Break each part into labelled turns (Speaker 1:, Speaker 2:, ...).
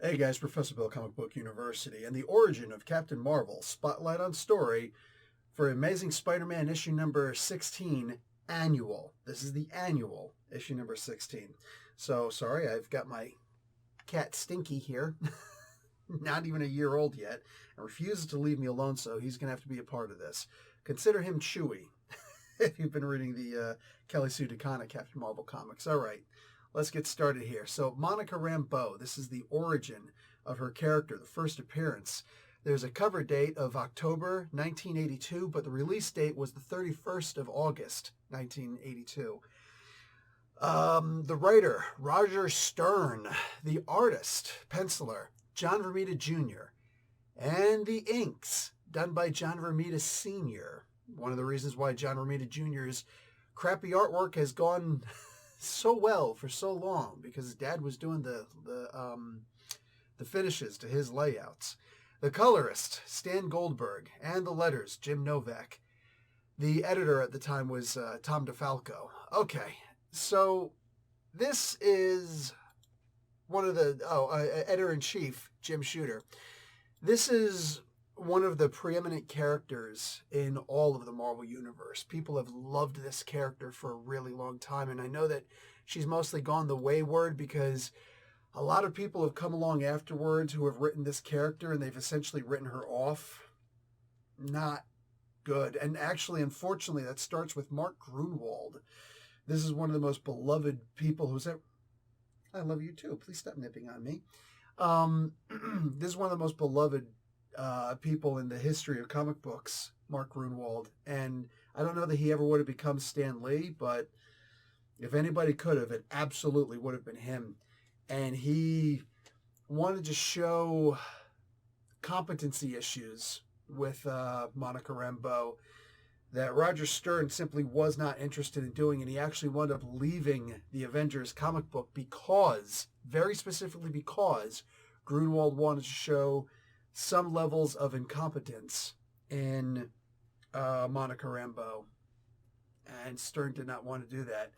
Speaker 1: Hey guys, Professor Bill, Comic Book University, and the origin of Captain Marvel, spotlight on story for Amazing Spider-Man issue number 16, annual. This is the annual, issue number 16. So, sorry, I've got my cat Stinky here, not even a year old yet, and refuses to leave me alone, so he's going to have to be a part of this. Consider him Chewy, if you've been reading the Kelly Sue DeConnick Captain Marvel comics. All right. Let's get started here. So Monica Rambeau, this is the origin of her character, the first appearance. There's a cover date of October 1982, but the release date was the 31st of August 1982. The writer, Roger Stern. The artist, penciler, John Romita Jr. And the inks, done by John Romita Sr. One of the reasons why John Romita Jr.'s crappy artwork has gone so well for so long, because his dad was doing the finishes to his layouts. The colorist, Stan Goldberg, and the letters, Jim Novak. The editor at the time was Tom DeFalco. Okay, so this is one of the editor-in-chief, Jim Shooter. This is one of the preeminent characters in all of the Marvel Universe. People have loved this character for a really long time, and I know that she's mostly gone the wayward because a lot of people have come along afterwards who have written this character, and they've essentially written her off. Not good. And actually, unfortunately, that starts with Mark Grunwald. This is one of the most beloved people who's ever... I love you too. Please stop nipping on me. This is one of the most beloved people in the history of comic books, Mark Grunwald. And I don't know that he ever would have become Stan Lee, but if anybody could have, it absolutely would have been him. And he wanted to show competency issues with Monica Rambeau that Roger Stern simply was not interested in doing, and he actually wound up leaving the Avengers comic book because, very specifically because, Grunwald wanted to show some levels of incompetence in Monica Rambeau, and Stern did not want to do that.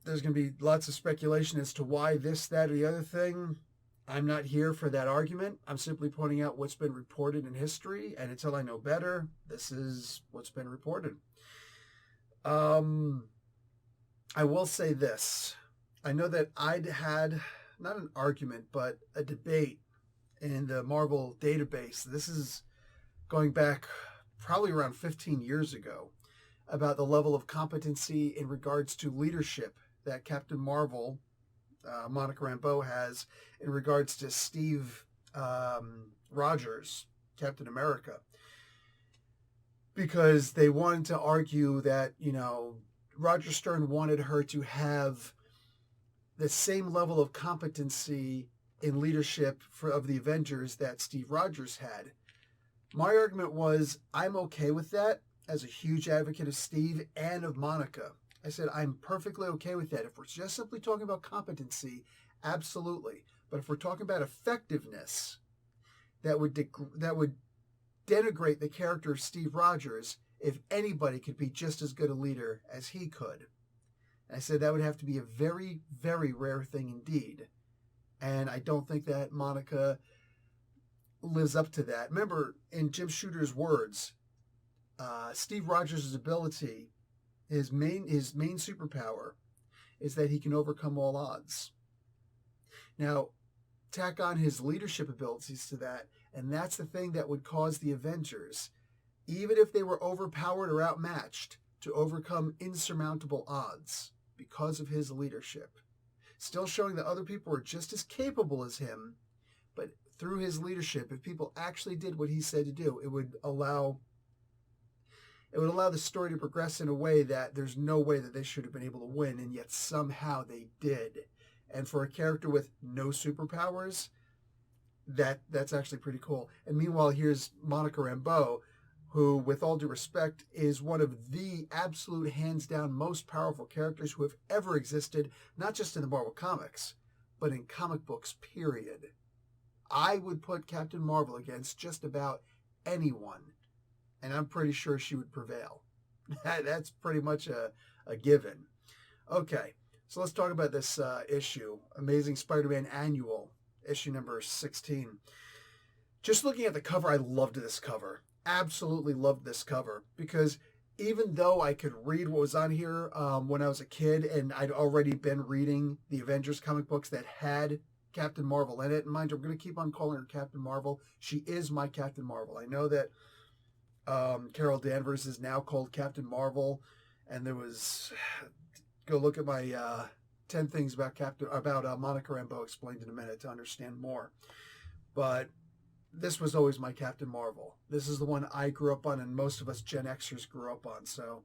Speaker 1: There's going to be lots of speculation as to why this, that, or the other thing. I'm not here for that argument. I'm simply pointing out what's been reported in history, and until I know better, this is what's been reported. I will say this. I know that I'd had, not an argument, but a debate in the Marvel database. This is going back probably around 15 years ago, about the level of competency in regards to leadership that Captain Marvel, Monica Rambeau, has in regards to Steve Rogers, Captain America. Because they wanted to argue that, Roger Stern wanted her to have the same level of competency in leadership of the Avengers that Steve Rogers had. My argument was, I'm okay with that as a huge advocate of Steve and of Monica. I said, I'm perfectly okay with that. If we're just simply talking about competency, absolutely. But if we're talking about effectiveness, that would denigrate the character of Steve Rogers if anybody could be just as good a leader as he could. And I said that would have to be a very, very rare thing indeed. And I don't think that Monica lives up to that. Remember, in Jim Shooter's words, Steve Rogers' ability, his main superpower, is that he can overcome all odds. Now, tack on his leadership abilities to that, and that's the thing that would cause the Avengers, even if they were overpowered or outmatched, to overcome insurmountable odds because of his leadership. Still showing that other people are just as capable as him, but through his leadership, if people actually did what he said to do, it would allow the story to progress in a way that there's no way that they should have been able to win, and yet somehow they did. And for a character with no superpowers, that's actually pretty cool. And meanwhile, here's Monica Rambeau, who, with all due respect, is one of the absolute hands-down most powerful characters who have ever existed, not just in the Marvel Comics, but in comic books, period. I would put Captain Marvel against just about anyone, and I'm pretty sure she would prevail. That's pretty much a given. Okay, so let's talk about this issue, Amazing Spider-Man Annual, issue number 16. Just looking at the cover, I loved this cover. Absolutely loved this cover because even though I could read what was on here when I was a kid and I'd already been reading the Avengers comic books that had Captain Marvel in it, and mind you, I'm going to keep on calling her Captain Marvel. She is my Captain Marvel. I know that Carol Danvers is now called Captain Marvel, and there was go look at my 10 things about Monica Rambeau explained in a minute to understand more. But this was always my Captain Marvel. This is the one I grew up on, and most of us Gen Xers grew up on. So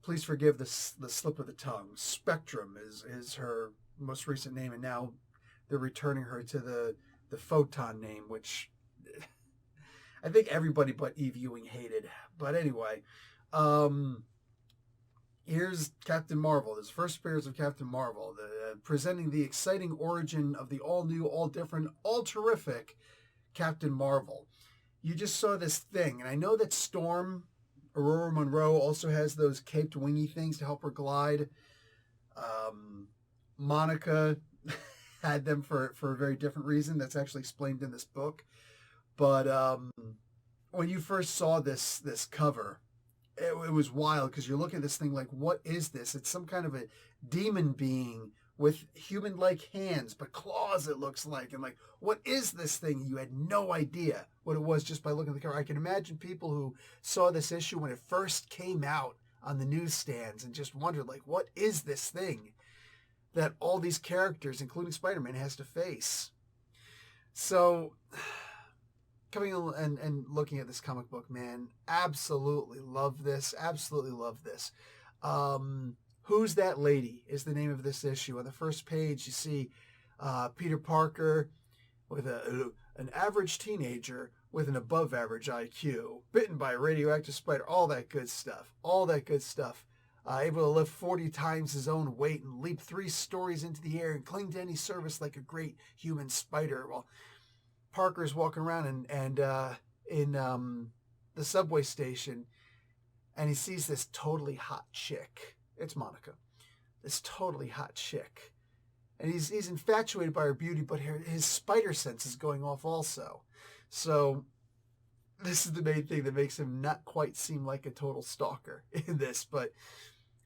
Speaker 1: please forgive the slip of the tongue. Spectrum is her most recent name, and now they're returning her to the Photon name, which I think everybody but Eve Ewing hated. But anyway, here's Captain Marvel. This first appearance of Captain Marvel, presenting the exciting origin of the all-new, all-different, all-terrific Captain Marvel. You just saw this thing, and I know that Storm, Aurora Monroe, also has those caped wingy things to help her glide. Monica had them for a very different reason that's actually explained in this book. But when you first saw this cover, it was wild because you're looking at this thing like, what is this? It's some kind of a demon being with human-like hands, but claws it looks like. And like, what is this thing? You had no idea what it was just by looking at the cover. I can imagine people who saw this issue when it first came out on the newsstands and just wondered, like, what is this thing that all these characters, including Spider-Man, has to face? So coming and looking at this comic book, man, absolutely love this. Absolutely love this. Who's That Lady is the name of this issue. On the first page, you see Peter Parker with an average teenager with an above-average IQ, bitten by a radioactive spider, all that good stuff. All that good stuff. Able to lift 40 times his own weight and leap 3 stories into the air and cling to any surface like a great human spider. Well, Parker's walking around and in the subway station, and he sees this totally hot chick. It's Monica. This totally hot chick. And he's infatuated by her beauty, but his spider sense is going off also. So this is the main thing that makes him not quite seem like a total stalker in this. But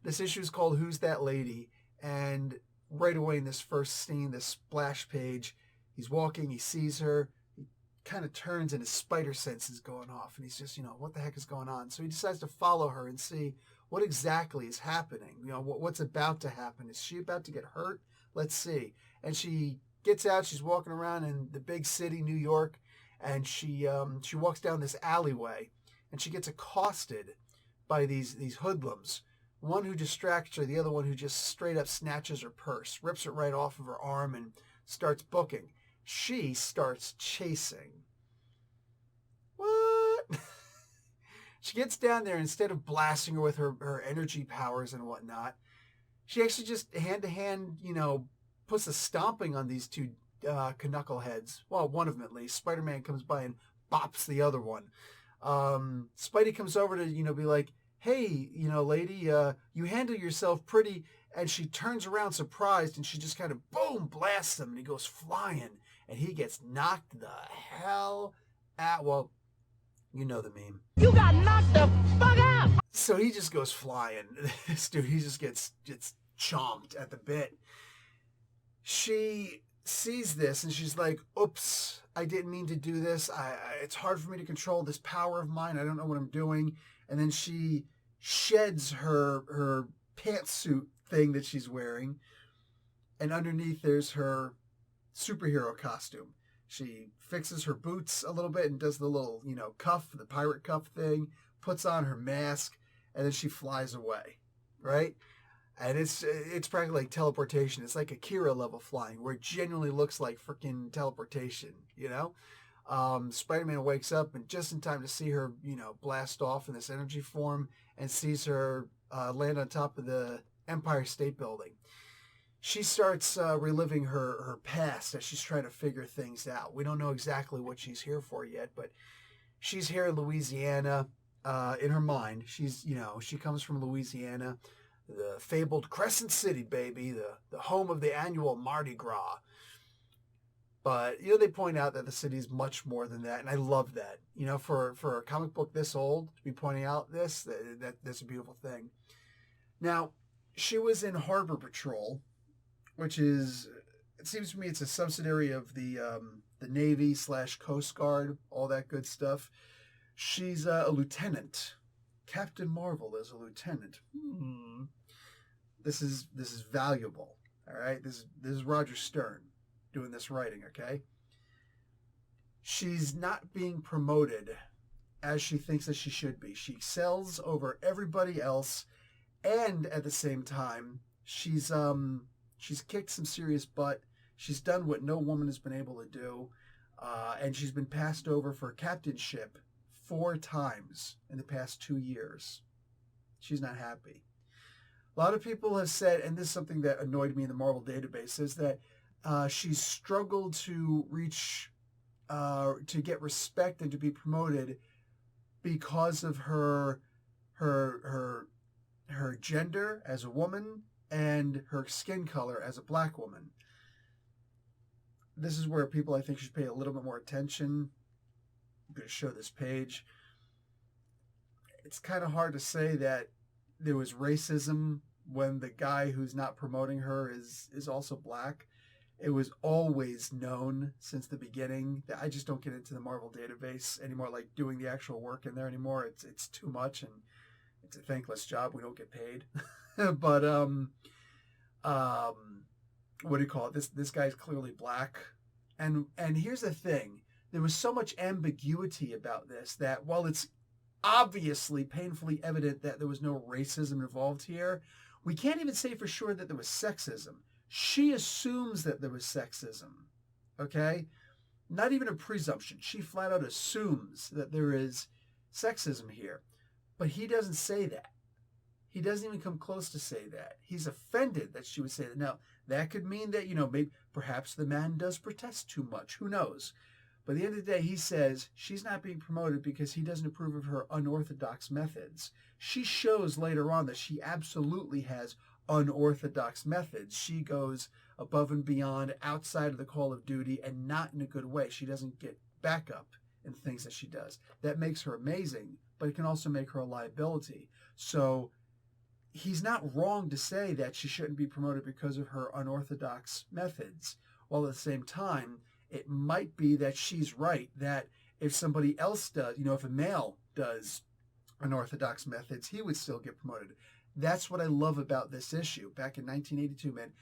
Speaker 1: this issue is called Who's That Lady? And right away in this first scene, this splash page, he's walking, he sees her, he kind of turns and his spider sense is going off. And he's just, what the heck is going on? So he decides to follow her and see what exactly is happening. What's about to happen. Is she about to get hurt? Let's see. And she gets out, she's walking around in the big city, New York, and she walks down this alleyway, and she gets accosted by these hoodlums. One who distracts her, the other one who just straight up snatches her purse, rips it right off of her arm, and starts booking. She starts chasing. What? She gets down there, instead of blasting her with her energy powers and whatnot, she actually just hand-to-hand, puts a stomping on these two knuckleheads. Well, one of them at least. Spider-Man comes by and bops the other one. Spidey comes over to, be like, hey, lady, you handle yourself pretty. And she turns around surprised, and she just kind of, boom, blasts him, and he goes flying. And he gets knocked the hell out. Well, you know the meme. You got knocked the fuck out! So he just goes flying. This dude, he just gets chomped at the bit. She sees this, and she's like, oops, I didn't mean to do this. It's hard for me to control this power of mine. I don't know what I'm doing. And then she sheds her pantsuit thing that she's wearing, and underneath there's her superhero costume. She fixes her boots a little bit and does the little, cuff, the pirate cuff thing, puts on her mask, and then she flies away, right? And it's practically like teleportation. It's like Akira level flying, where it genuinely looks like freaking teleportation, Spider-Man wakes up and just in time to see her, blast off in this energy form, and sees her land on top of the Empire State Building. She starts reliving her past as she's trying to figure things out. We don't know exactly what she's here for yet, but she's here in Louisiana. In her mind, she comes from Louisiana, the fabled Crescent City, baby, the home of the annual Mardi Gras. But, they point out that the city is much more than that, and I love that. For a comic book this old to be pointing out that's a beautiful thing. Now, she was in Harbor Patrol, which is, it seems to me it's a subsidiary of the Navy / Coast Guard, all that good stuff. She's a lieutenant. Captain Marvel is a lieutenant. This is valuable. All right, this is Roger Stern doing this writing. Okay, she's not being promoted as she thinks that she should be. She excels over everybody else, and at the same time, she's kicked some serious butt. She's done what no woman has been able to do, and she's been passed over for captainship 4 times in the past 2 years. She's not happy. A lot of people have said, and this is something that annoyed me in the Marvel database, is that she's struggled to reach, to get respect and to be promoted because of her gender as a woman and her skin color as a black woman. This is where people, I think, should pay a little bit more attention. I'm going to show this page. It's kind of hard to say that there was racism when the guy who's not promoting her is also black. It was always known since the beginning. I just don't get into the Marvel database anymore, like doing the actual work in there anymore. It's too much, and it's a thankless job. We don't get paid. But what do you call it? This guy's clearly black. And here's the thing. There was so much ambiguity about this that while it's obviously painfully evident that there was no racism involved here, we can't even say for sure that there was sexism. She assumes that there was sexism, okay? Not even a presumption. She flat out assumes that there is sexism here. But he doesn't say that. He doesn't even come close to say that. He's offended that she would say that. Now, that could mean that, maybe perhaps the man does protest too much. Who knows? But at the end of the day, he says she's not being promoted because he doesn't approve of her unorthodox methods. She shows later on that she absolutely has unorthodox methods. She goes above and beyond outside of the call of duty, and not in a good way. She doesn't get backup in things that she does. That makes her amazing, but it can also make her a liability. So he's not wrong to say that she shouldn't be promoted because of her unorthodox methods, while at the same time, it might be that she's right, that if somebody else does, if a male does unorthodox methods, he would still get promoted. That's what I love about this issue. Back in 1982, man,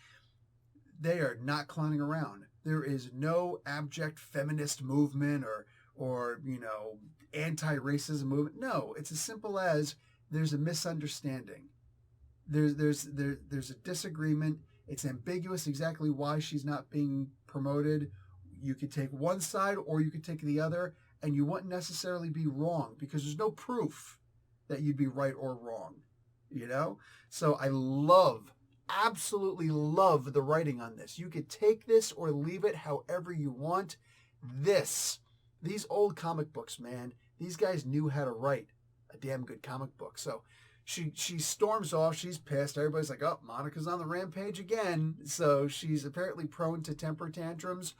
Speaker 1: they are not clowning around. There is no abject feminist movement or anti-racism movement. No, it's as simple as there's a misunderstanding. There's a disagreement. It's ambiguous exactly why she's not being promoted. You could take one side or you could take the other, and you wouldn't necessarily be wrong because there's no proof that you'd be right or wrong, So I absolutely love the writing on this. You could take this or leave it however you want. These old comic books, man, these guys knew how to write a damn good comic book. So she storms off. She's pissed. Everybody's like, oh, Monica's on the rampage again. So she's apparently prone to temper tantrums.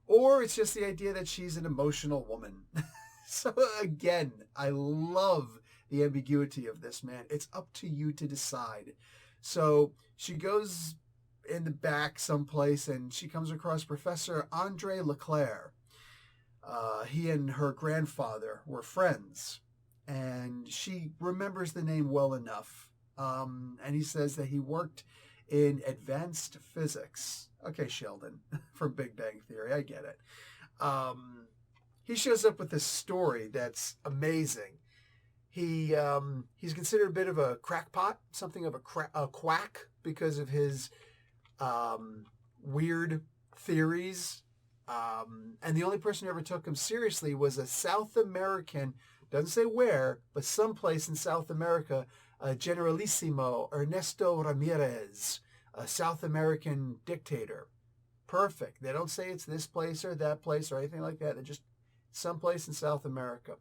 Speaker 1: Or it's just the idea that she's an emotional woman. So again, I love the ambiguity of this, man. It's up to you to decide. So she goes in the back someplace and she comes across Professor Andre Leclerc. He and her grandfather were friends, and she remembers the name well enough. And he says that he worked in advanced physics. Okay, Sheldon, from Big Bang Theory, I get it. He shows up with this story that's amazing. He's considered a bit of a crackpot, something of a quack, because of his weird theories. And the only person who ever took him seriously was a South American, doesn't say where, but someplace in South America, Generalissimo Ernesto Ramirez, a South American dictator. Perfect. They don't say it's this place or that place or anything like that. They're just someplace in South America.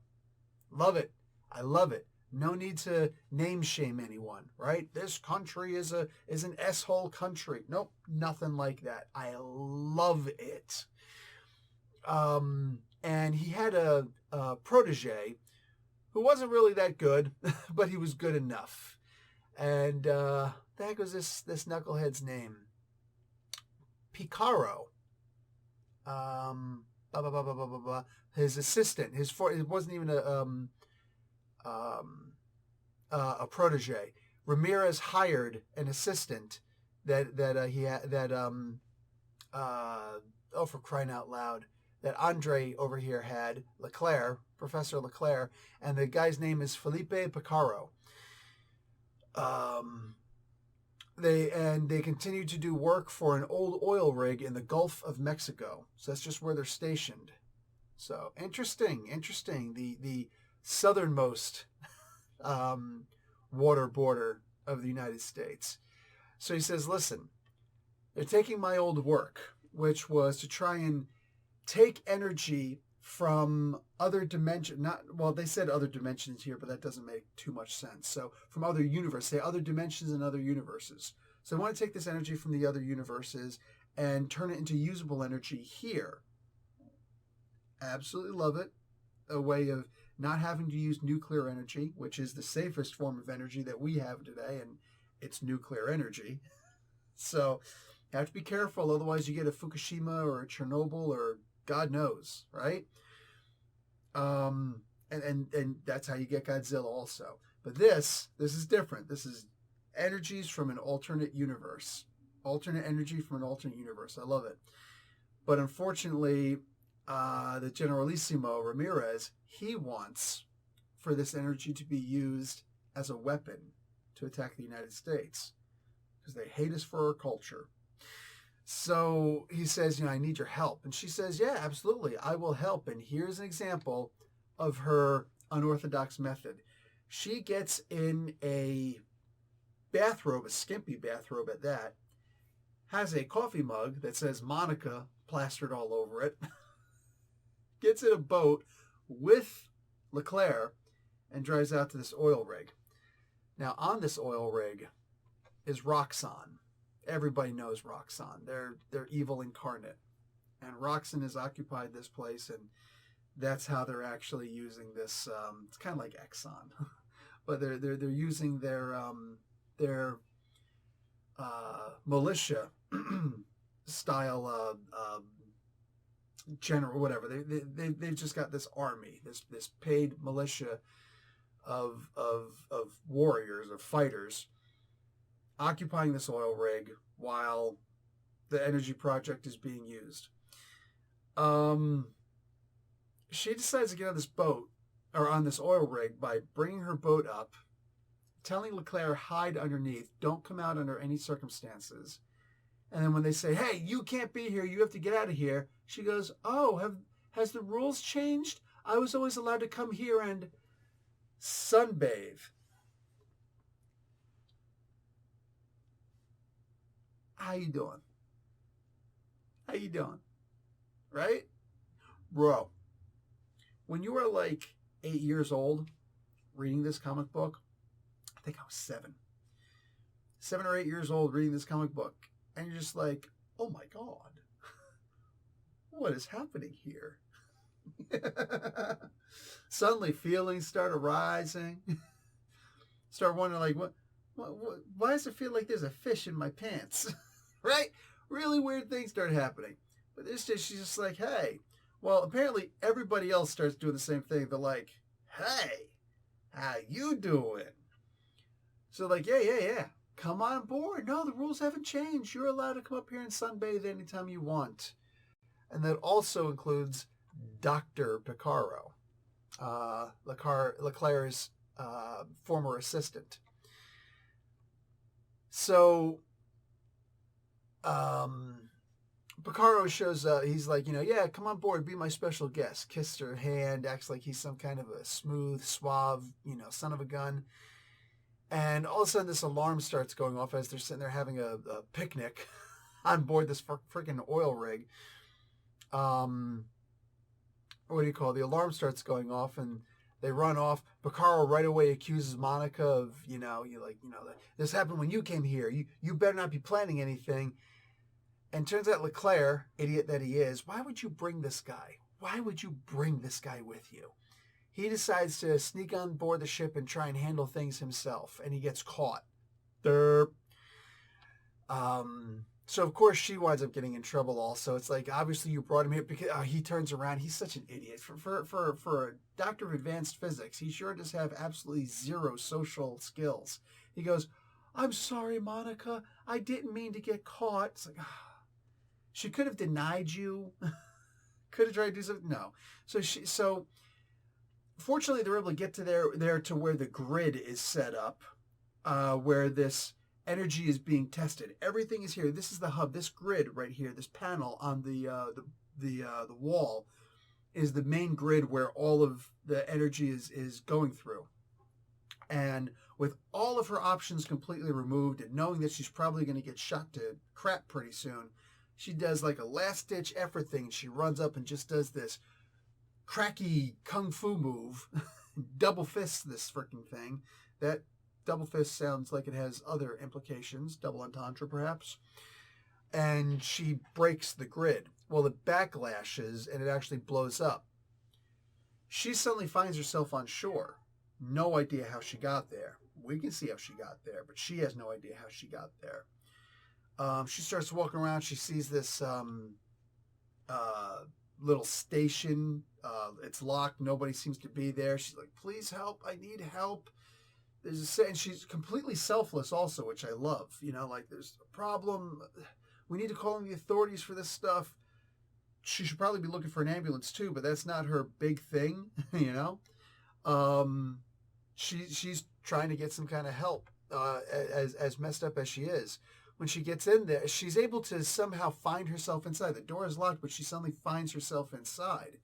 Speaker 1: Love it. I love it. No need to name shame anyone, right? This country is an S-hole country. Nope, nothing like that. I love it. And he had a protege who wasn't really that good, but he was good enough. And the heck was this knucklehead's name? Picaro. Blah, blah, blah, blah, blah, blah, blah. His assistant. It wasn't even a protege. Ramirez hired an assistant he had for crying out loud, that Andre over here had, Professor Leclerc, and the guy's name is Felipe Picaro. They continue to do work for an old oil rig in the Gulf of Mexico. So that's just where they're stationed. So interesting. The southernmost water border of the United States. So he says, listen, they're taking my old work, which was to try and take energy from other dimensions. They said other dimensions here, but that doesn't make too much sense. So from other universes, say other dimensions and other universes. So I want to take this energy from the other universes and turn it into usable energy here. Absolutely love it. A way of not having to use nuclear energy, which is the safest form of energy that we have today, and it's nuclear energy. So you have to be careful, otherwise you get a Fukushima or a Chernobyl or God knows, right? And that's how you get Godzilla also. But this is different. This is energies from an alternate universe. Alternate energy from an alternate universe. I love it. But unfortunately, the Generalissimo Ramirez, he wants for this energy to be used as a weapon to attack the United States because they hate us for our culture. So he says, I need your help. And she says, yeah, absolutely, I will help. And here's an example of her unorthodox method. She gets in a bathrobe, a skimpy bathrobe at that, has a coffee mug that says Monica plastered all over it, gets in a boat with Leclerc, and drives out to this oil rig. Now, on this oil rig is Roxxon. Everybody knows Roxxon. They're evil incarnate. And Roxxon has occupied this place, and that's how they're actually using this. It's kind of like Exxon, but they're using their militia style general, whatever. They've just got this army, this paid militia of warriors, of fighters, occupying this oil rig while the energy project is being used. She decides to get on this boat, or on this oil rig, by bringing her boat up, telling Leclerc, hide underneath, don't come out under any circumstances. And then when they say, hey, you can't be here, you have to get out of here, she goes, oh, has the rules changed? I was always allowed to come here and sunbathe. How you doing? How you doing? Right? Bro, when you were like 8 years old reading this comic book, I think I was 7. 7 or 8 years old reading this comic book, and you're just like, oh my God, what is happening here? Suddenly feelings start arising. Start wondering, like, what, why does it feel like there's a fish in my pants? Right? Really weird things start happening. But this day she's just like, hey. Well, apparently everybody else starts doing the same thing. They're like, hey, how you doing? So like, yeah. Come on board. No, the rules haven't changed. You're allowed to come up here and sunbathe anytime you want. And that also includes Dr. Picaro, Leclerc's former assistant. So Picaro shows up. He's like, yeah, come on board, be my special guest. Kissed her hand, acts like he's some kind of a smooth, suave, son of a gun. And all of a sudden, this alarm starts going off as they're sitting there having a picnic on board this freaking oil rig. What do you call it? The alarm starts going off, and they run off. Picaro right away accuses Monica of, this happened when you came here. You better not be planning anything. And turns out Leclerc, idiot that he is, why would you bring this guy? Why would you bring this guy with you? He decides to sneak on board the ship and try and handle things himself, and he gets caught. Derp. So of course she winds up getting in trouble also. It's like, obviously you brought him here because he turns around. He's such an idiot. For a doctor of advanced physics, he sure does have absolutely zero social skills. He goes, I'm sorry, Monica. I didn't mean to get caught. It's like, she could have denied you. Could have tried to do something. No. So fortunately they're able to get to there to where the grid is set up, where this energy is being tested. Everything is here. This is the hub. This grid right here, this panel on the wall, is the main grid where all of the energy is going through. And with all of her options completely removed, and knowing that she's probably going to get shot to crap pretty soon, she does like a last-ditch effort thing. She runs up and just does this cracky kung fu move, double fist this freaking thing. That double fist sounds like it has other implications, double entendre perhaps. And she breaks the grid. Well, it backlashes and it actually blows up. She suddenly finds herself on shore. No idea how she got there. We can see how she got there, but she has no idea how she got there. She starts walking around. She sees this little station. It's locked. Nobody seems to be there. She's like, please help. I need help. And she's completely selfless also, which I love. You know, like, there's a problem. We need to call in the authorities for this stuff. She should probably be looking for an ambulance too, but that's not her big thing, you know? She's trying to get some kind of help, as messed up as she is. When she gets in there, she's able to somehow find herself inside. The door is locked, but she suddenly finds herself inside.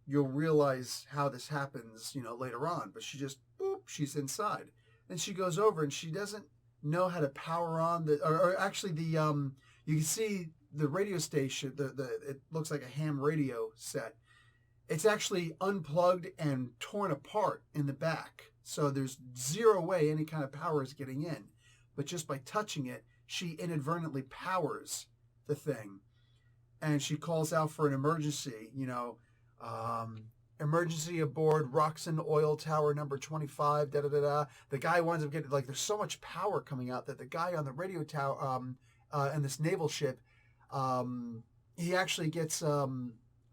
Speaker 1: You'll realize how this happens, you know, later on. But she just, boop, she's inside. And she goes over, and she doesn't know how to power on or actually the, you can see the radio station, it looks like a ham radio set. It's actually unplugged and torn apart in the back. So there's zero way any kind of power is getting in. But just by touching it, she inadvertently powers the thing. And she calls out for an emergency, you know, emergency aboard Roxon Oil Tower number 25, da-da-da-da. The guy winds up getting, like, there's so much power coming out that the guy on the radio tower, in this naval ship, he actually gets a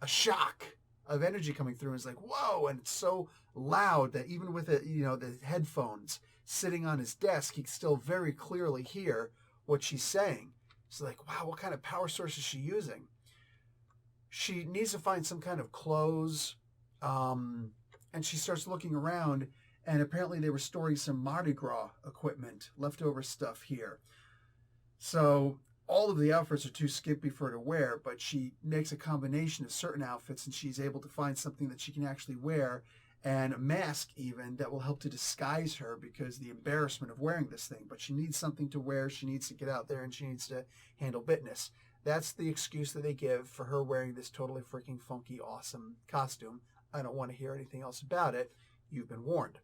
Speaker 1: shock of energy coming through. And it's like, whoa, and it's so loud that even with it, you know, the headphones sitting on his desk, he can still very clearly hear what she's saying. It's like, wow, what kind of power source is she using? She needs to find some kind of clothes, and she starts looking around, and apparently they were storing some Mardi Gras equipment, leftover stuff here. So all of the outfits are too skimpy for her to wear, but she makes a combination of certain outfits, and she's able to find something that she can actually wear, and a mask even that will help to disguise her because the embarrassment of wearing this thing. But she needs something to wear. She needs to get out there, and she needs to handle business. That's the excuse that they give for her wearing this totally freaking funky, awesome costume. I don't want to hear anything else about it. You've been warned.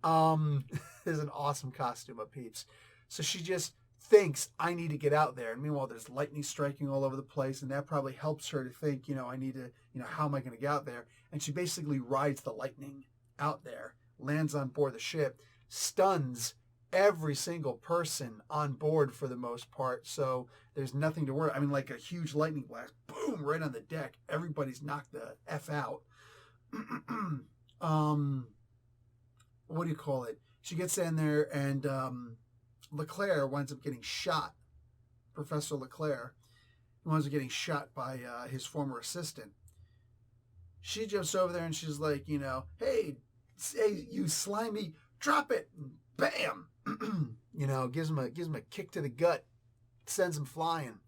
Speaker 1: It's an awesome costume of peeps. So she just thinks, I need to get out there. And meanwhile, there's lightning striking all over the place, and that probably helps her to think, you know, I need to, you know, how am I going to get out there? And she basically rides the lightning out there, lands on board the ship, stuns every single person on board for the most part. So there's nothing to worry. I mean, like a huge lightning blast, boom, right on the deck. Everybody's knocked the F out. What do you call it? She gets in there, and Leclerc winds up getting shot. Professor Leclerc winds up getting shot by his former assistant. She jumps over there and she's like, you know, hey, you slimy, drop it. Bam. You know, gives him a kick to the gut, sends him flying.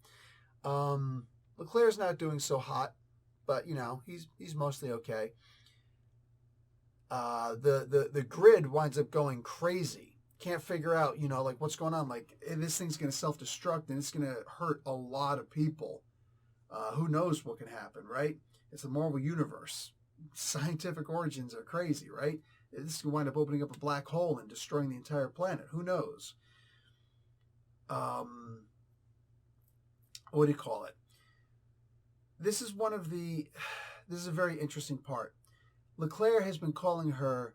Speaker 1: Leclerc's not doing so hot, but you know, he's mostly okay. The grid winds up going crazy. Can't figure out, you know, like what's going on. Like, this thing's going to self-destruct and it's going to hurt a lot of people. Who knows what can happen, right? It's a Marvel universe. Scientific origins are crazy, right? This could wind up opening up a black hole and destroying the entire planet. Who knows? what do you call it? This is this is a very interesting part. LeClaire has been calling her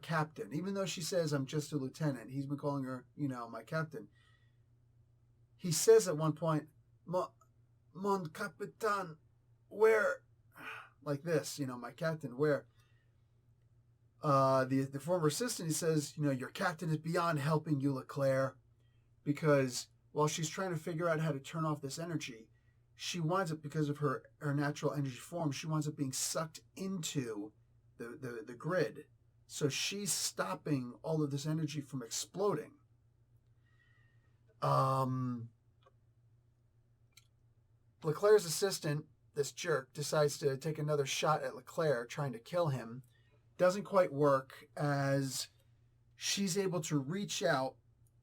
Speaker 1: captain, even though she says, I'm just a lieutenant. He's been calling her, my captain. He says at one point, Mon Capitan, where? Like this, my captain, where? The former assistant, he says, your captain is beyond helping you, LeClaire, because while she's trying to figure out how to turn off this energy, she winds up, because of her natural energy form, she winds up being sucked into the grid. So she's stopping all of this energy from exploding. LeClaire's assistant, this jerk, decides to take another shot at LeClaire, trying to kill him. Doesn't quite work, as she's able to reach out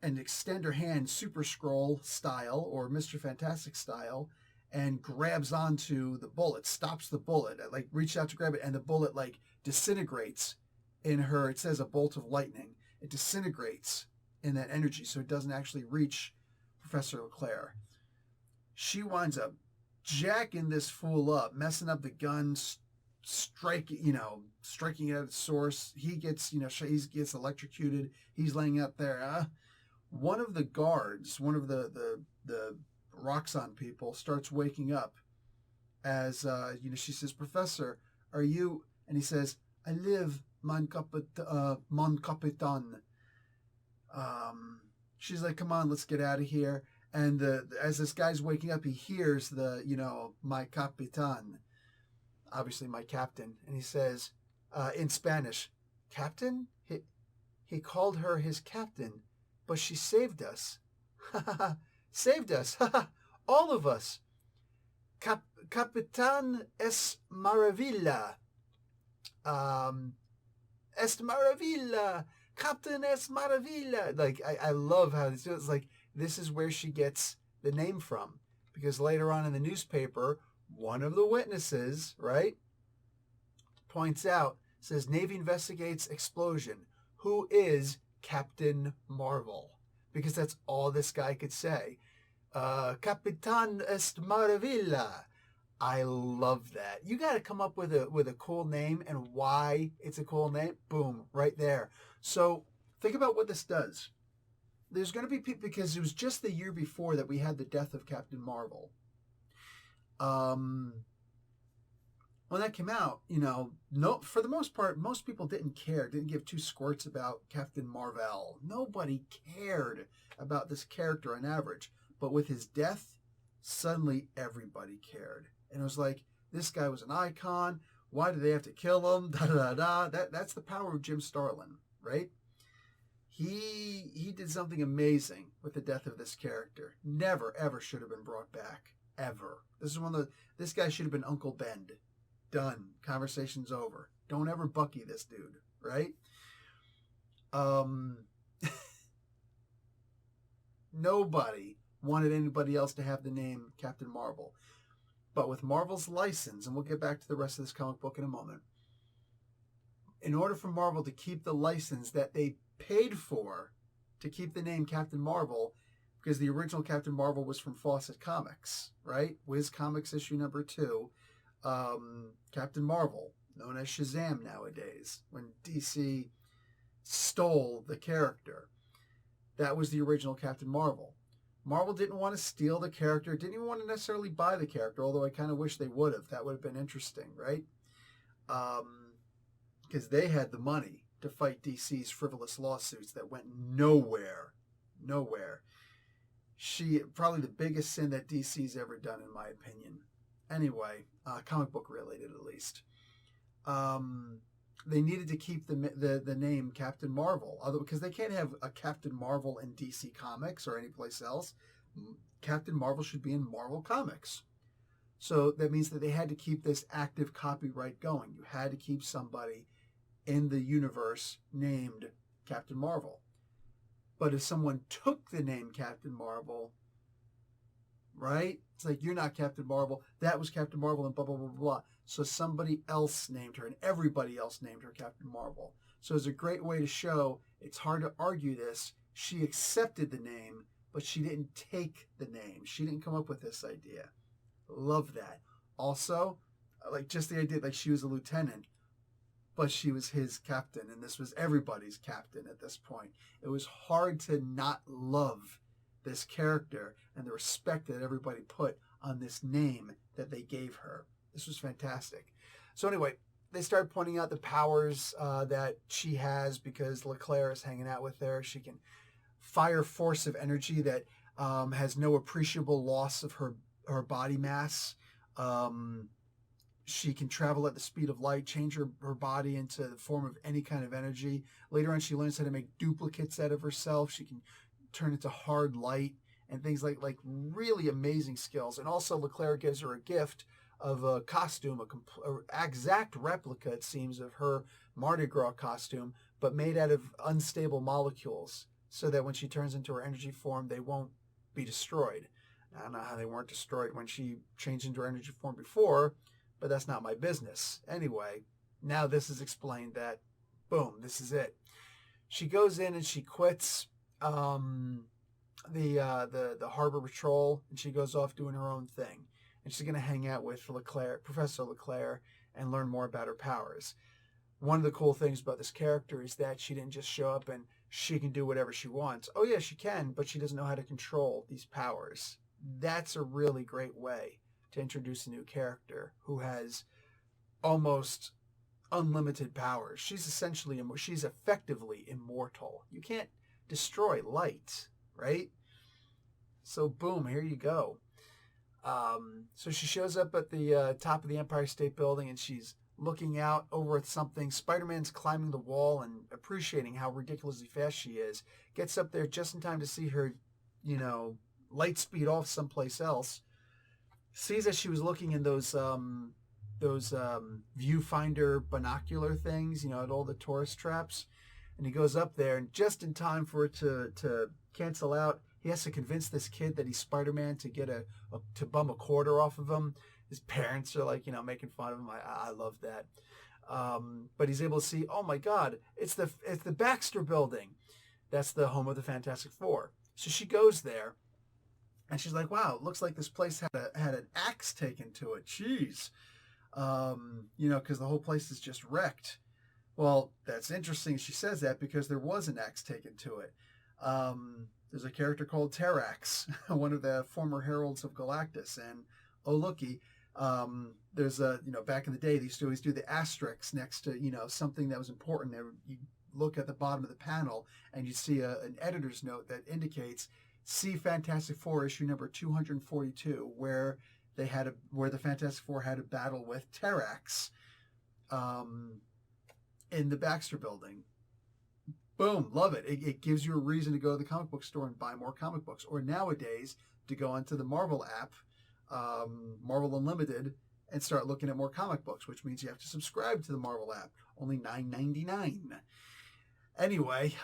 Speaker 1: and extend her hand Super Skrull style or Mr. Fantastic style and grabs onto the bullet, stops the bullet, like reaches out to grab it, and the bullet like disintegrates in her. It says a bolt of lightning. It disintegrates in that energy, so it doesn't actually reach Professor LeClaire. She winds up jacking this fool up, messing up the gun, striking it at its source. He gets, he gets electrocuted. He's laying out there. One of the guards, one of the Roxxon people, starts waking up as, she says, Professor, are you? And he says, I live, mon capitan. She's like, come on, let's get out of here. And as this guy's waking up, he hears my capitan, obviously my captain, and he says, in Spanish, Captain? He called her his captain, but she saved us. Saved us. All of us. Capitan es maravilla. Es maravilla. Captain es maravilla. Like, I love how it's like, this is where she gets the name from. Because later on in the newspaper, one of the witnesses, right, points out, says, Navy investigates explosion. Who is Captain Marvel? Because that's all this guy could say. Capitan est maravilla. I love that. You got to come up with a cool name and why it's a cool name. Boom, right there. So think about what this does. There's going to be people, because it was just the year before that we had the death of Captain Marvel. When that came out, no, for the most part, most people didn't care, didn't give two squirts about Captain Marvel. Nobody cared about this character on average. But with his death, suddenly everybody cared. And it was like, this guy was an icon. Why did they have to kill him? Da da da. That's the power of Jim Starlin, right? He did something amazing with the death of this character. Never, ever should have been brought back. Ever. This guy should have been Uncle Ben. Done. Conversation's over. Don't ever Bucky this dude, right? Nobody wanted anybody else to have the name Captain Marvel. But with Marvel's license, and we'll get back to the rest of this comic book in a moment, in order for Marvel to keep the license that they paid for to keep the name Captain Marvel, because the original Captain Marvel was from Fawcett Comics, right? Wiz Comics issue number 2. Captain Marvel, known as Shazam nowadays, when DC stole the character. That was the original Captain Marvel. Marvel didn't want to steal the character, didn't even want to necessarily buy the character, although I kind of wish they would have. That would have been interesting, right? Because they had the money to fight DC's frivolous lawsuits that went nowhere. Nowhere. Probably the biggest sin that DC's ever done, in my opinion. Anyway, comic book related at least. They needed to keep the name Captain Marvel, because they can't have a Captain Marvel in DC Comics or anyplace else. Captain Marvel should be in Marvel Comics. So that means that they had to keep this active copyright going. You had to keep somebody in the universe named Captain Marvel. But if someone took the name Captain Marvel, right? It's like, you're not Captain Marvel. That was Captain Marvel and blah, blah, blah, blah. So somebody else named her, and everybody else named her Captain Marvel. So it's a great way to show, it's hard to argue this. She accepted the name, but she didn't take the name. She didn't come up with this idea. Love that. Also, like just the idea, like she was a lieutenant, but she was his captain, and this was everybody's captain at this point. It was hard to not love this character and the respect that everybody put on this name that they gave her. This was fantastic. So anyway, they start pointing out the powers that she has because LeClaire is hanging out with her. She can fire force of energy that has no appreciable loss of her body mass. She can travel at the speed of light, change her body into the form of any kind of energy. Later on, she learns how to make duplicates out of herself. She can turn into hard light and things like really amazing skills. And also, LeClaire gives her a gift of a costume, a exact replica, it seems, of her Mardi Gras costume, but made out of unstable molecules, so that when she turns into her energy form, they won't be destroyed. I don't know how they weren't destroyed when she changed into her energy form before, but that's not my business. Anyway, now this is explained that, boom, this is it. She goes in and she quits the harbor patrol, and she goes off doing her own thing. And she's going to hang out with Professor LeClaire, and learn more about her powers. One of the cool things about this character is that she didn't just show up and she can do whatever she wants. Oh yeah, she can, but she doesn't know how to control these powers. That's a really great way to introduce a new character who has almost unlimited powers. She's effectively immortal. You can't destroy light, right? So boom, here you go. So she shows up at the top of the Empire State Building, and she's looking out over at something. Spider-Man's climbing the wall and appreciating how ridiculously fast she is. Gets up there just in time to see her, light speed off someplace else. Sees that she was looking in those viewfinder binocular things, at all the tourist traps. And he goes up there, and just in time for it to cancel out, he has to convince this kid that he's Spider-Man to get to bum a quarter off of him. His parents are making fun of him. I love that. But he's able to see, oh my God, it's the Baxter Building. That's the home of the Fantastic Four. So she goes there, and she's like, wow, it looks like this place had an axe taken to it. Jeez. Because the whole place is just wrecked. Well, that's interesting she says that, because there was an axe taken to it. There's a character called Terrax, one of the former heralds of Galactus. And, oh, looky, there's back in the day, they used to always do the asterisks next to, something that was important. You look at the bottom of the panel, and you see an editor's note that indicates, see Fantastic Four issue number 242, where the Fantastic Four had a battle with Terrax in the Baxter Building. Boom, love it. It gives you a reason to go to the comic book store and buy more comic books. Or nowadays, to go onto the Marvel app, Marvel Unlimited, and start looking at more comic books, which means you have to subscribe to the Marvel app. Only $9.99. Anyway,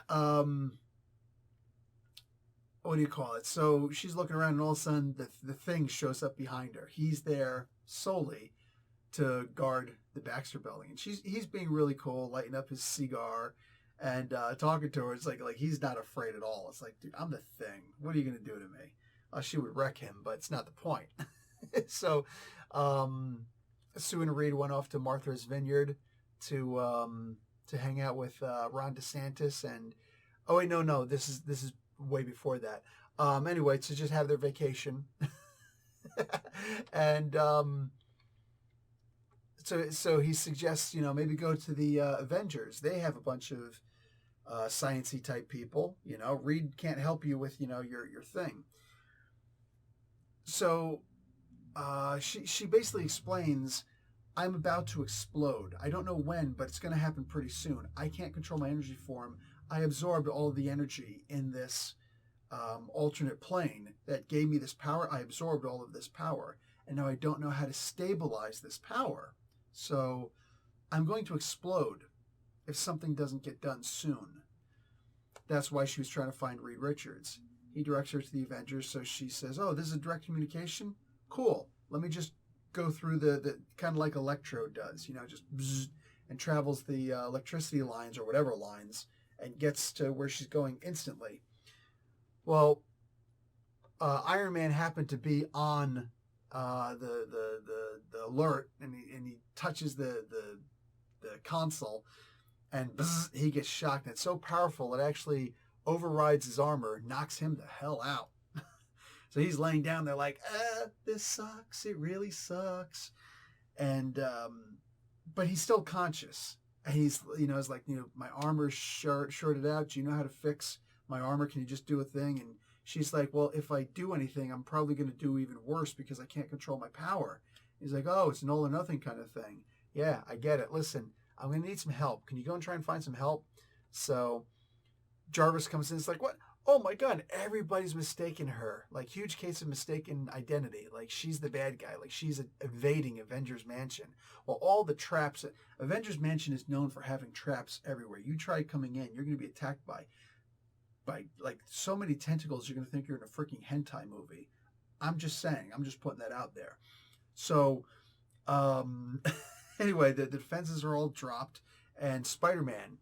Speaker 1: what do you call it? So she's looking around, and all of a sudden the Thing shows up behind her. He's there solely to guard the Baxter Building, and he's being really cool, lighting up his cigar and talking to her. It's like he's not afraid at all. It's like, dude, I'm the Thing. What are you gonna do to me? She would wreck him, but it's not the point. So Sue and Reed went off to Martha's Vineyard to hang out with Ron DeSantis, and oh wait, no, this is way before that. Anyway, to just have their vacation. And so he suggests, maybe go to the Avengers. They have a bunch of science-y type people. Reed can't help you with your thing. So she basically explains, I'm about to explode. I don't know when, but it's going to happen pretty soon. I can't control my energy form. I absorbed all of the energy in this alternate plane that gave me this power. I absorbed all of this power, and now I don't know how to stabilize this power. So I'm going to explode if something doesn't get done soon. That's why she was trying to find Reed Richards. He directs her to the Avengers, so she says, oh, this is a direct communication? Cool. Let me just go through the kind of like Electro does, just bzzz, and travels the electricity lines or whatever lines and gets to where she's going instantly. Well, Iron Man happened to be on the alert, and he touches the console, and bzz, he gets shocked. And it's so powerful it actually overrides his armor, knocks him the hell out. So he's laying down there like, this sucks. It really sucks. And but he's still conscious. And he's, it's like, my armor's shorted out. Do you know how to fix my armor? Can you just do a thing? And she's like, well, if I do anything, I'm probably going to do even worse because I can't control my power. He's like, oh, it's an all or nothing kind of thing. Yeah, I get it. Listen, I'm going to need some help. Can you go and try and find some help? So Jarvis comes in. It's like, what? Oh my God, everybody's mistaken her. Like, huge case of mistaken identity. Like, she's the bad guy. Like, she's evading Avengers Mansion. Well, all the traps. Avengers Mansion is known for having traps everywhere. You try coming in, you're going to be attacked by like so many tentacles, you're going to think you're in a freaking hentai movie. I'm just saying. I'm just putting that out there. So, anyway, the defenses are all dropped, and Spider-Man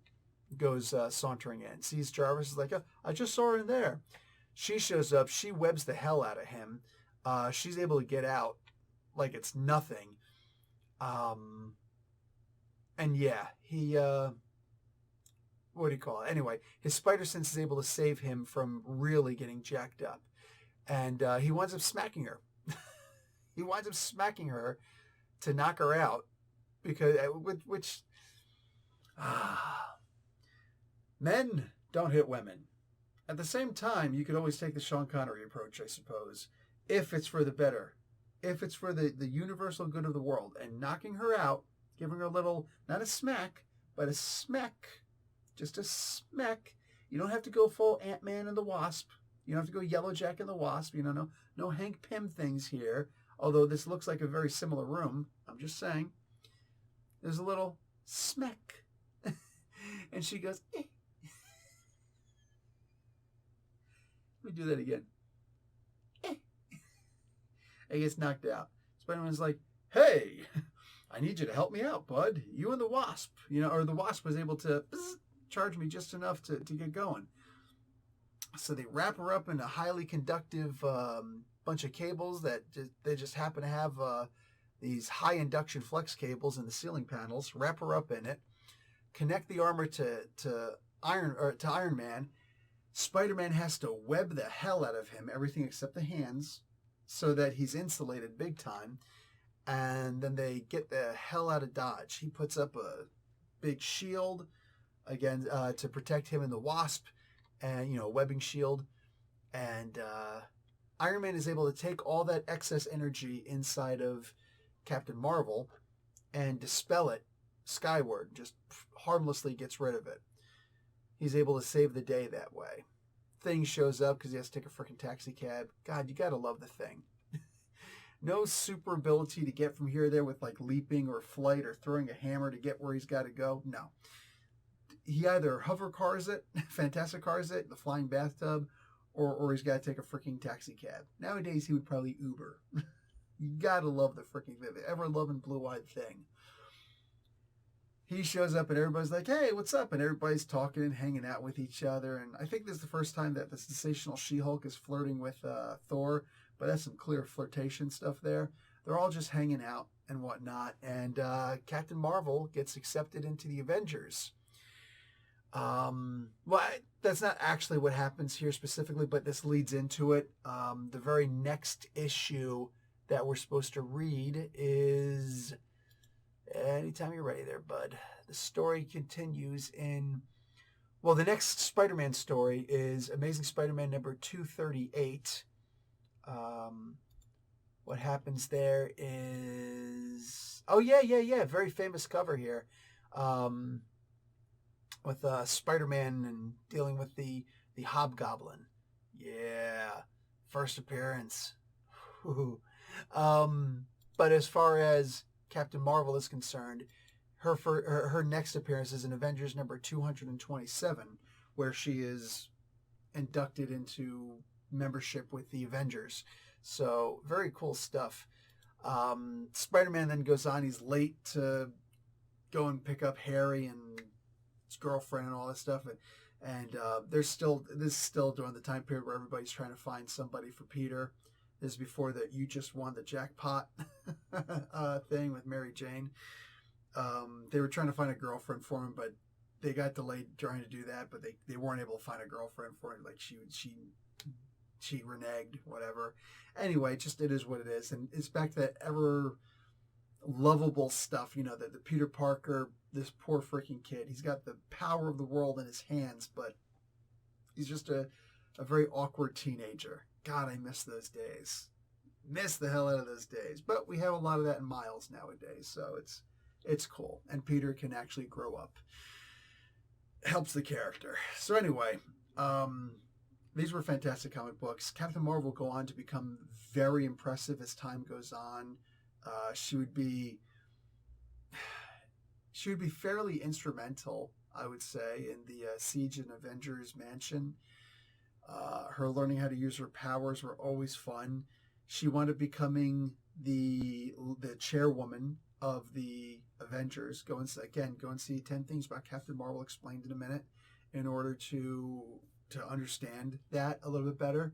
Speaker 1: goes sauntering in, sees Jarvis, is like, I just saw her in there. She shows up. She webs the hell out of him. She's able to get out like it's nothing. And yeah, he, what do you call it? Anyway, his spider sense is able to save him from really getting jacked up. And he winds up smacking her. He winds up smacking her to knock her out because, men don't hit women. At the same time, you could always take the Sean Connery approach, I suppose, if it's for the better, if it's for the universal good of the world. And knocking her out, giving her a little, not a smack, but a smack, just a smack. You don't have to go full Ant-Man and the Wasp. You don't have to go Yellow Jack and the Wasp. No Hank Pym things here. Although this looks like a very similar room. I'm just saying. There's a little smack. And she goes, eh. Let me do that again. Eh. And gets knocked out. Spider-Man's like, hey, I need you to help me out, bud. You and the Wasp. Or the Wasp was able to charge me just enough to get going. So they wrap her up in a highly conductive bunch of cables that they just happen to have these high induction flex cables in the ceiling panels. Wrap her up in it. Connect the armor to Iron Man. Spider-Man has to web the hell out of him, everything except the hands, so that he's insulated big time. And then they get the hell out of Dodge. He puts up a big shield again to protect him and the Wasp, and webbing shield. And Iron Man is able to take all that excess energy inside of Captain Marvel and dispel it skyward. Just harmlessly gets rid of it. He's able to save the day that way. Thing shows up because he has to take a freaking taxi cab. God, you gotta love the Thing. No super ability to get from here to there with like leaping or flight or throwing a hammer to get where he's got to go. No. He either hover cars it, fantastic cars it, the flying bathtub, or he's got to take a freaking taxi cab. Nowadays, he would probably Uber. You gotta love the freaking ever-loving blue-eyed Thing. He shows up and everybody's like, hey, what's up? And everybody's talking and hanging out with each other. And I think this is the first time that the sensational She-Hulk is flirting with Thor, but that's some clear flirtation stuff there. They're all just hanging out and whatnot. And Captain Marvel gets accepted into the Avengers. Well, that's not actually what happens here specifically, but this leads into it. The very next issue that we're supposed to read is... Anytime you're ready there, bud. The story continues in... Well, the next Spider-Man story is Amazing Spider-Man number 238. What happens there is... Oh, yeah. Very famous cover here. With Spider-Man and dealing with the Hobgoblin. Yeah. First appearance. But as far as Captain Marvel is concerned, her next appearance is in Avengers number 227, where she is inducted into membership with the Avengers. So very cool stuff. Spider-Man then goes on. He's late to go and pick up Harry and his girlfriend and all that stuff. And this is still during the time period where everybody's trying to find somebody for Peter. This is before that you just won the jackpot thing with Mary Jane. They were trying to find a girlfriend for him, but they got delayed trying to do that, but they weren't able to find a girlfriend for him. Like she reneged, whatever. Anyway, just it is what it is. And it's back to that ever lovable stuff, you know, that the Peter Parker, this poor freaking kid, he's got the power of the world in his hands, but he's just a very awkward teenager. God, I miss those days. Miss the hell out of those days. But we have a lot of that in Miles nowadays, so it's cool. And Peter can actually grow up. Helps the character. So anyway, these were fantastic comic books. Captain Marvel will go on to become very impressive as time goes on. She would be fairly instrumental, I would say, in the Siege and Avengers Mansion. Her learning how to use her powers were always fun. She wound up becoming the chairwoman of the Avengers. Go and see 10 Things About Captain Marvel Explained in a minute in order to understand that a little bit better.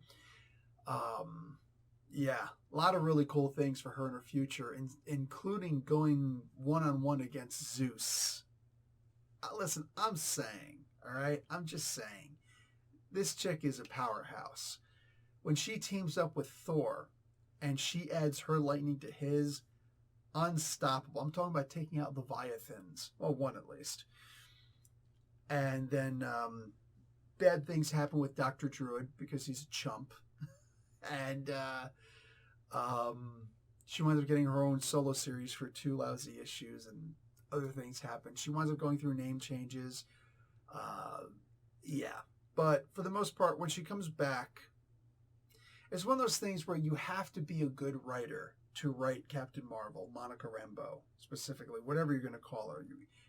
Speaker 1: Yeah, a lot of really cool things for her in her future, including going one-on-one against Zeus. Listen, I'm saying, all right? I'm just saying. This chick is a powerhouse. When she teams up with Thor and she adds her lightning to his, unstoppable. I'm talking about taking out Leviathans. Well, one at least. And then bad things happen with Dr. Druid because he's a chump. And she winds up getting her own solo series for 2 lousy issues, and other things happen. She winds up going through name changes. Yeah. But for the most part, when she comes back, it's one of those things where you have to be a good writer to write Captain Marvel, Monica Rambeau, specifically, whatever you're going to call her.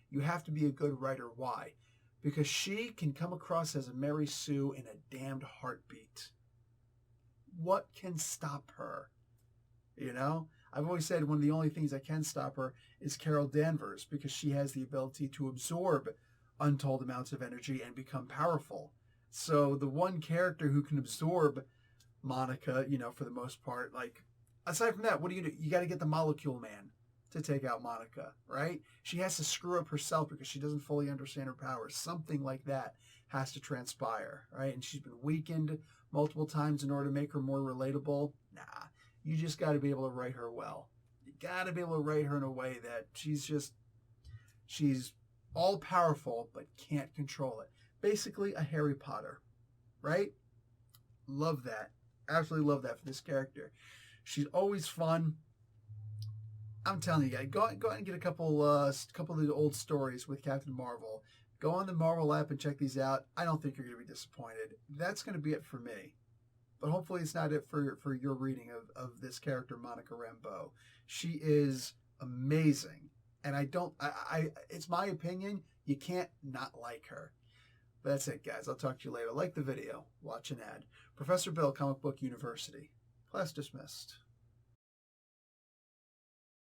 Speaker 1: You have to be a good writer. Why? Because she can come across as a Mary Sue in a damned heartbeat. What can stop her? You know? I've always said one of the only things that can stop her is Carol Danvers, because she has the ability to absorb untold amounts of energy and become powerful. So the one character who can absorb Monica, you know, for the most part, like, aside from that, what do? You got to get the Molecule Man to take out Monica, right? She has to screw up herself because she doesn't fully understand her powers. Something like that has to transpire, right? And she's been weakened multiple times in order to make her more relatable. Nah, you just got to be able to write her well. You got to be able to write her in a way that she's all powerful but can't control it. Basically a Harry Potter, right? Love that. Absolutely love that for this character. She's always fun. I'm telling you guys, go out and get a couple of the old stories with Captain Marvel. Go on the Marvel app and check these out. I don't think you're going to be disappointed. That's going to be it for me. But hopefully it's not it for your reading of this character, Monica Rambeau. She is amazing. And it's my opinion, you can't not like her. But that's it, guys. I'll talk to you later. Like the video. Watch an ad. Professor Bill, Comic Book University. Class dismissed.